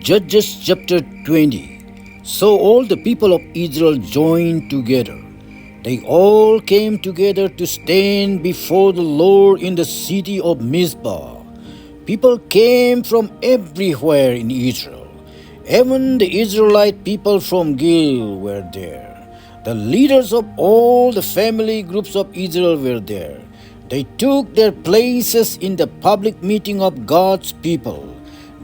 Judges chapter 20. So all the people of Israel joined together. They all came together to stand before the Lord in the city of Mizpah. People came from everywhere in Israel. Even the Israelite people from Gil were there. The leaders of all the family groups of Israel were there. They took their places in the public meeting of God's people.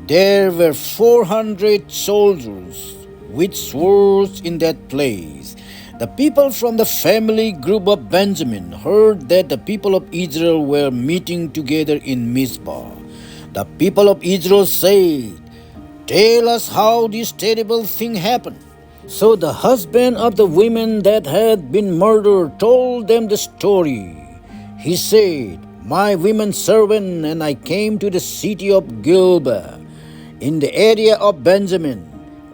There were 400 soldiers with swords in that place. The people from the family group of Benjamin heard that the people of Israel were meeting together in Mizpah. The people of Israel said, "Tell us how this terrible thing happened." So the husband of the women that had been murdered told them the story. He said, "My women servant and I came to the city of Gilboa in the area of Benjamin.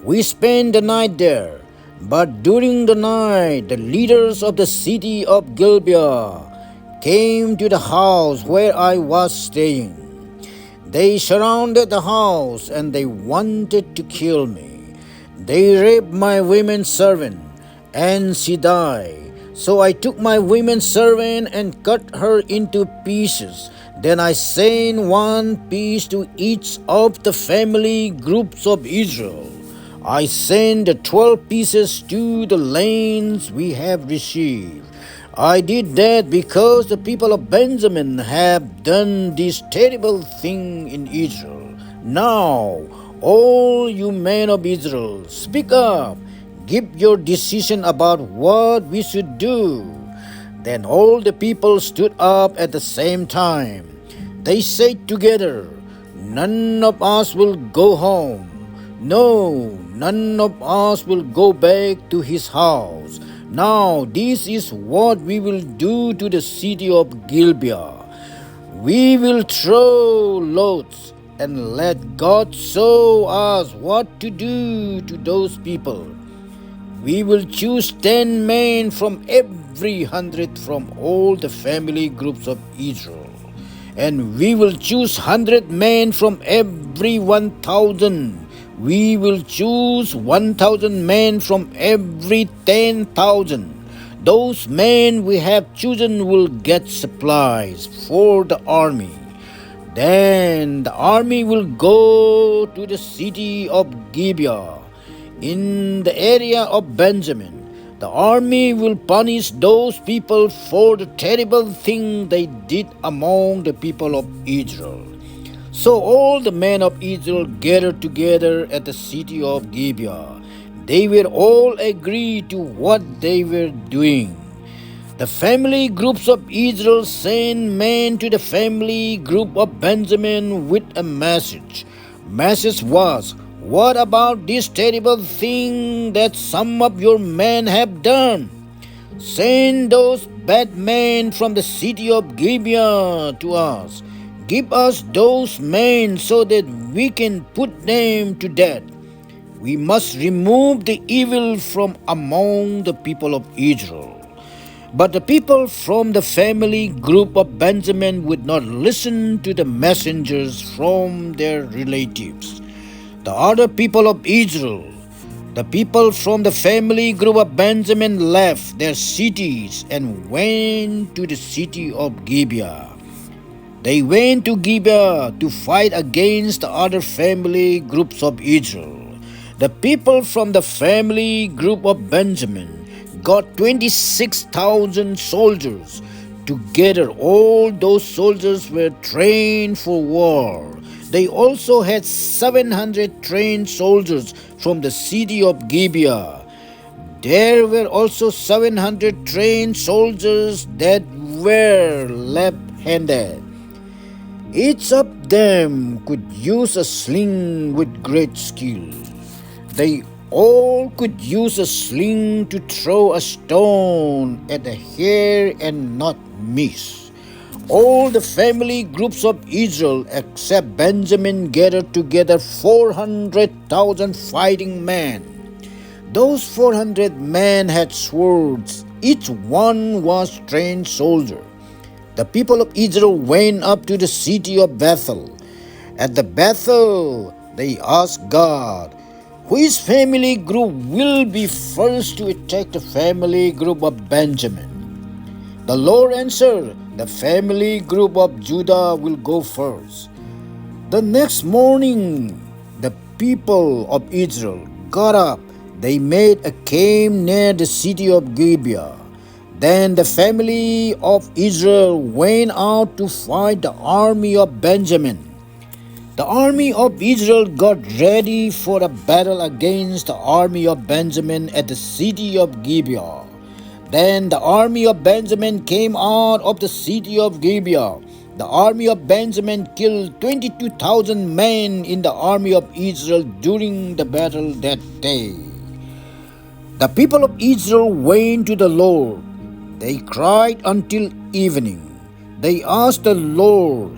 We spent the night there. But during the night, the leaders of the city of Gilboa came to the house where I was staying. They surrounded the house and they wanted to kill me. They raped my women servant and she died. So I took my women servant and cut her into pieces. Then I sent one piece to each of the family groups of Israel. I sent the 12 pieces to the lands we have received. I did that because the people of Benjamin have done this terrible thing in Israel. Now, all you men of Israel, speak up. Give your decision about what we should do." Then all the people stood up at the same time. They said together, "None of us will go home. No, none of us will go back to his house. Now this is what we will do to the city of Gilboa. We will throw lots and let God show us what to do to those people. We will choose 10 men from every 100 from all the family groups of Israel. And we will choose 100 men from every 1,000. We will choose 1,000 men from every 10,000. Those men we have chosen will get supplies for the army. Then the army will go to the city of Gibeah in the area of Benjamin. The army will punish those people for the terrible thing they did among the people of Israel." So all the men of Israel gathered together at the city of Gibeah. They were all agreed to what they were doing. The family groups of Israel sent men to the family group of Benjamin with a message. Message was, "What about this terrible thing that some of your men have done? Send those bad men from the city of Gibeah to us. Give us those men so that we can put them to death. We must remove the evil from among the people of Israel." But the people from the family group of Benjamin would not listen to the messengers from their relatives. The other people of Israel, the people from the family group of Benjamin, left their cities and went to the city of Gibeah. They went to Gibeah to fight against the other family groups of Israel. The people from the family group of Benjamin got 26,000 soldiers. Together, all those soldiers were trained for war. They also had 700 trained soldiers from the city of Gibeah. There were also 700 trained soldiers that were left-handed. Each of them could use a sling with great skill. They all could use a sling to throw a stone at a hare and not miss. All the family groups of Israel except Benjamin gathered together 400,000 fighting men. Those 400 men had swords. Each one was a trained soldier. The people of Israel went up to the city of Bethel. At the Bethel, They asked God, which family group will be first to attack the family group of Benjamin? The Lord answered, the family group of Judah will go first. The next morning, the people of Israel got up. They made a camp near the city of Gibeah. Then the family of Israel went out to fight the army of Benjamin. The army of Israel got ready for a battle against the army of Benjamin at the city of Gibeah. Then the army of Benjamin came out of the city of Gibeah. The army of Benjamin killed 22,000 men in the army of Israel during the battle that day. The people of Israel went to the Lord. They cried until evening. They asked the Lord,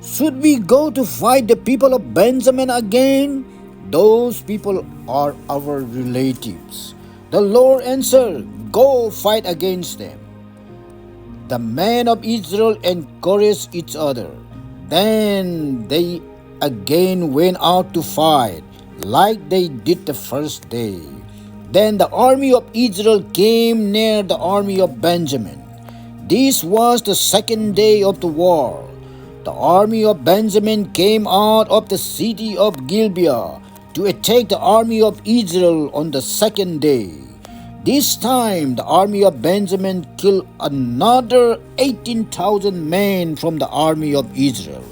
should we go to fight the people of Benjamin again? Those people are our relatives. The Lord answered, go fight against them. The men of Israel encouraged each other. Then they again went out to fight, like they did the first day. Then the army of Israel came near the army of Benjamin. This was the second day of the war. The army of Benjamin came out of the city of Gibeah to attack the army of Israel on the second day. This time the army of Benjamin killed another 18,000 men from the army of Israel.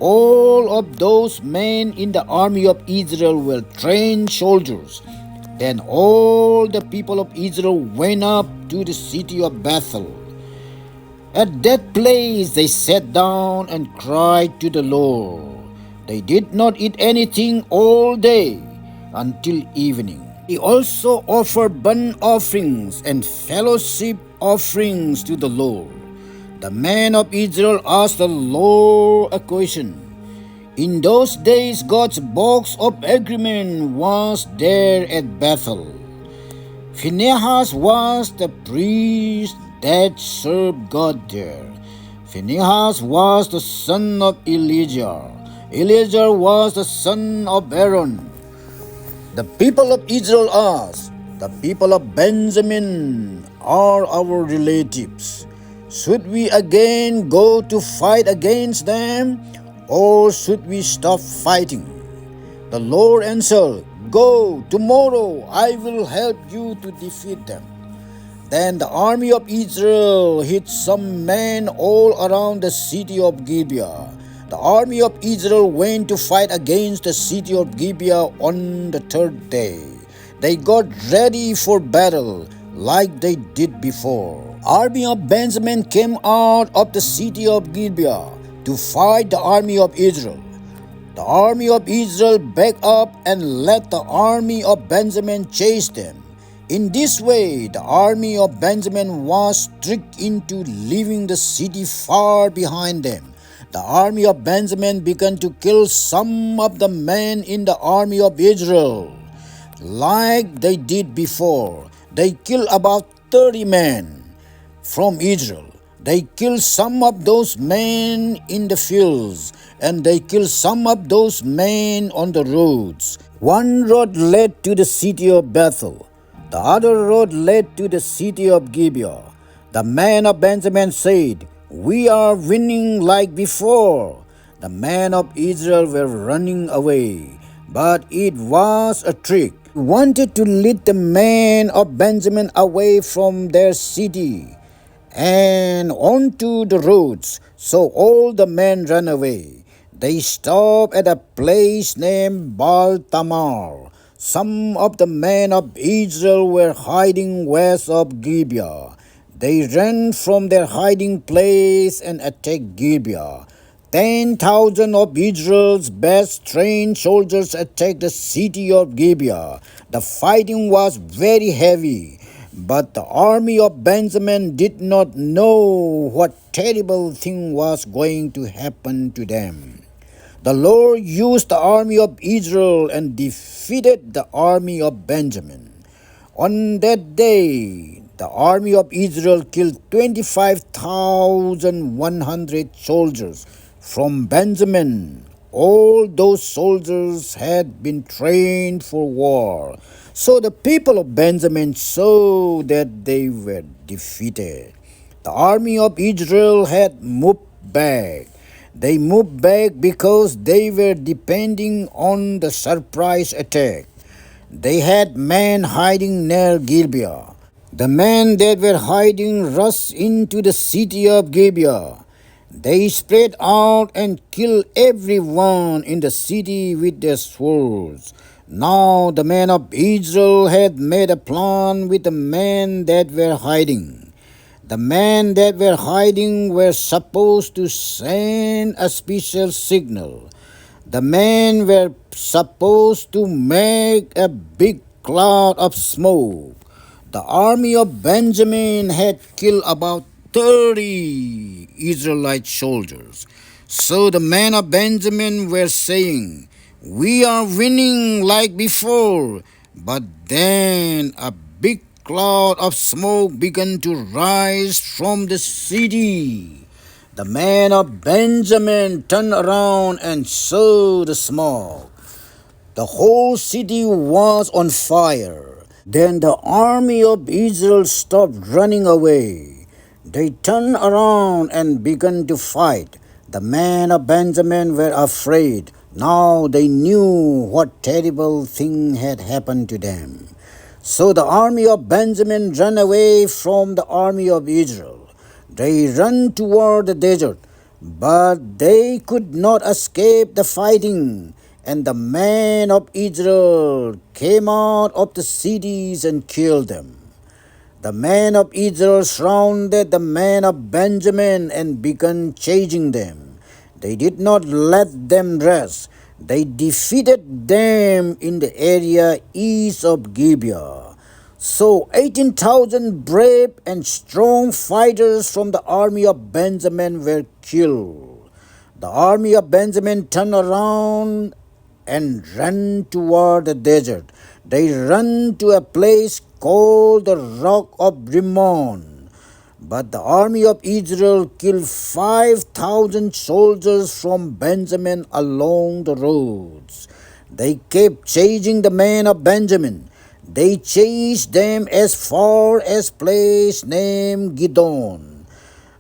All of those men in the army of Israel were trained soldiers. Then all the people of Israel went up to the city of Bethel. At that place they sat down and cried to the Lord. They did not eat anything all day until evening. They also offered burnt offerings and fellowship offerings to the Lord. The men of Israel asked the Lord a question. In those days God's box of agreement was there at Bethel. Phinehas was the priest that served God there. Phinehas was the son of Elijah. Elijah was the son of Aaron. The people of Israel asked, the people of Benjamin are our relatives. Should we again go to fight against them, or should we stop fighting? The Lord answered, go, tomorrow I will help you to defeat them. Then the army of Israel hid some men all around the city of Gibeah. The army of Israel went to fight against the city of Gibeah on the third day. They got ready for battle like they did before. Army of Benjamin came out of the city of Gibeah to fight the army of Israel. The army of Israel backed up and let the army of Benjamin chase them. In this way, the army of Benjamin was tricked into leaving the city far behind them. The army of Benjamin began to kill some of the men in the army of Israel, like they did before. They killed about 30 men from Israel. They killed some of those men in the fields, and they killed some of those men on the roads. One road led to the city of Bethel. The other road led to the city of Gibeah. The men of Benjamin said, we are winning like before. The men of Israel were running away, but it was a trick. They wanted to lead the men of Benjamin away from their city and onto the roads, so all the men ran away. They stopped at a place named Baal Tamar. Some of the men of Israel were hiding west of Gibeah. They ran from their hiding place and attacked Gibeah. 10,000 of Israel's best trained soldiers attacked the city of Gibeah. The fighting was very heavy, but the army of Benjamin did not know what terrible thing was going to happen to them. The Lord used the army of Israel and defeated the army of Benjamin. On that day, the army of Israel killed 25,100 soldiers from Benjamin. all those soldiers had been trained for war. So the people of Benjamin saw that they were defeated. The army of Israel had moved back. They moved back because they were depending on the surprise attack. They had men hiding near Gibeah. The men that were hiding rushed into the city of Gibeah. They spread out and killed everyone in the city with their swords. Now the men of Israel had made a plan with the men that were hiding. The men that were hiding were supposed to send a special signal. The men were supposed to make a big cloud of smoke. The army of Benjamin had killed about 30 Israelite soldiers. So the men of Benjamin were saying, "We are winning like before." But then a big cloud of smoke began to rise from the city. The men of Benjamin turned around and saw the smoke. The whole city was on fire. Then the army of Israel stopped running away. They turned around and began to fight. The men of Benjamin were afraid. Now they knew what terrible thing had happened to them. So the army of Benjamin ran away from the army of Israel. They ran toward the desert, but they could not escape the fighting. And the men of Israel came out of the cities and killed them. The men of Israel surrounded the men of Benjamin and began chasing them. They did not let them rest. They defeated them in the area east of Gibeah. So 18,000 brave and strong fighters from the army of Benjamin were killed. The army of Benjamin turned around and ran toward the desert. They ran to a place called the Rock of Rimmon. But the army of Israel killed 5,000 soldiers from Benjamin along the roads. They kept chasing the men of Benjamin. They chased them as far as a place named Gidon.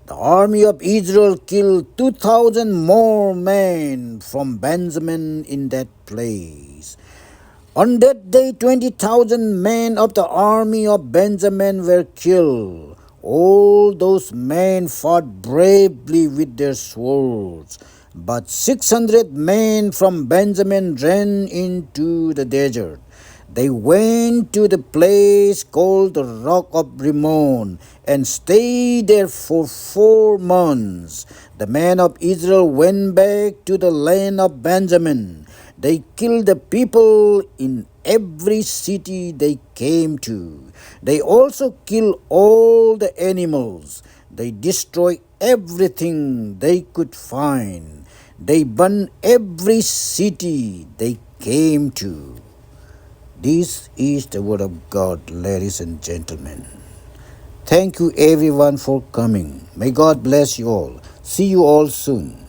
The army of Israel killed 2,000 more men from Benjamin in that place. On that day, 20,000 men of the army of Benjamin were killed. All those men fought bravely with their swords. But 600 men from Benjamin ran into the desert. They went to the place called the Rock of Rimmon and stayed there for 4 months. The men of Israel went back to the land of Benjamin. They killed the people in every city they came to. They also killed all the animals. They destroyed everything they could find. They burned every city they came to. This is the word of God, ladies and gentlemen. Thank you everyone for coming. May God bless you all. See you all soon.